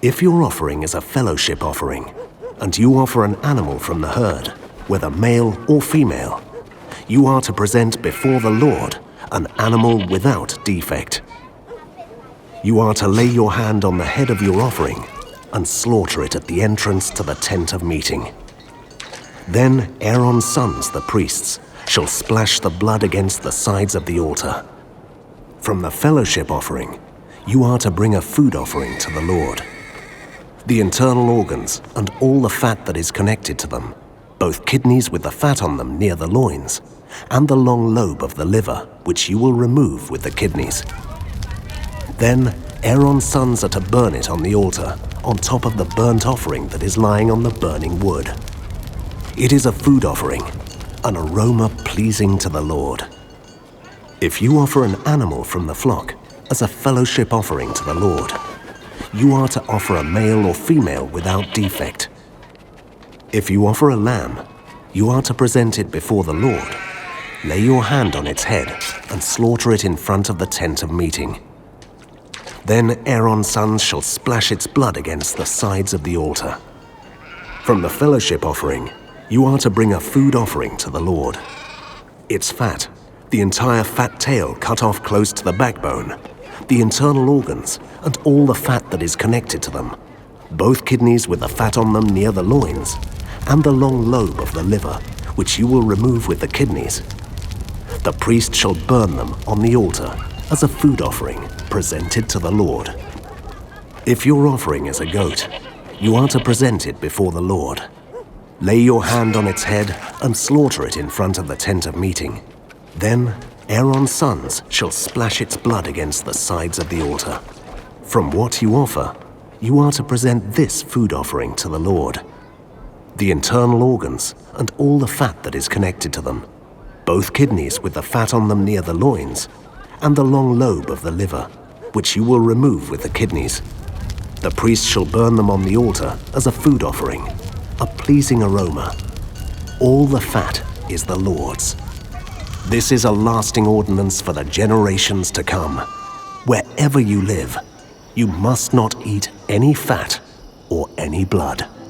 If your offering is a fellowship offering, and you offer an animal from the herd, whether male or female, you are to present before the Lord an animal without defect. You are to lay your hand on the head of your offering and slaughter it at the entrance to the tent of meeting. Then Aaron's sons, the priests, shall splash the blood against the sides of the altar. From the fellowship offering, you are to bring a food offering to the Lord. The internal organs and all the fat that is connected to them, both kidneys with the fat on them near the loins, and the long lobe of the liver, which you will remove with the kidneys. Then Aaron's sons are to burn it on the altar, on top of the burnt offering that is lying on the burning wood. It is a food offering, an aroma pleasing to the Lord. If you offer an animal from the flock as a fellowship offering to the Lord, you are to offer a male or female without defect. If you offer a lamb, you are to present it before the Lord. Lay your hand on its head and slaughter it in front of the tent of meeting. Then Aaron's sons shall splash its blood against the sides of the altar. From the fellowship offering, you are to bring a food offering to the Lord. Its fat, the entire fat tail cut off close to the backbone, the internal organs, and all the fat that is connected to them, both kidneys with the fat on them near the loins, and the long lobe of the liver, which you will remove with the kidneys. The priest shall burn them on the altar as a food offering presented to the Lord. If your offering is a goat, you are to present it before the Lord. Lay your hand on its head and slaughter it in front of the tent of meeting. Then Aaron's sons shall splash its blood against the sides of the altar. From what you offer, you are to present this food offering to the Lord: the internal organs and all the fat that is connected to them, both kidneys with the fat on them near the loins, and the long lobe of the liver, which you will remove with the kidneys. The priest shall burn them on the altar as a food offering, a pleasing aroma. All the fat is the Lord's. This is a lasting ordinance for the generations to come. Wherever you live, you must not eat any fat or any blood.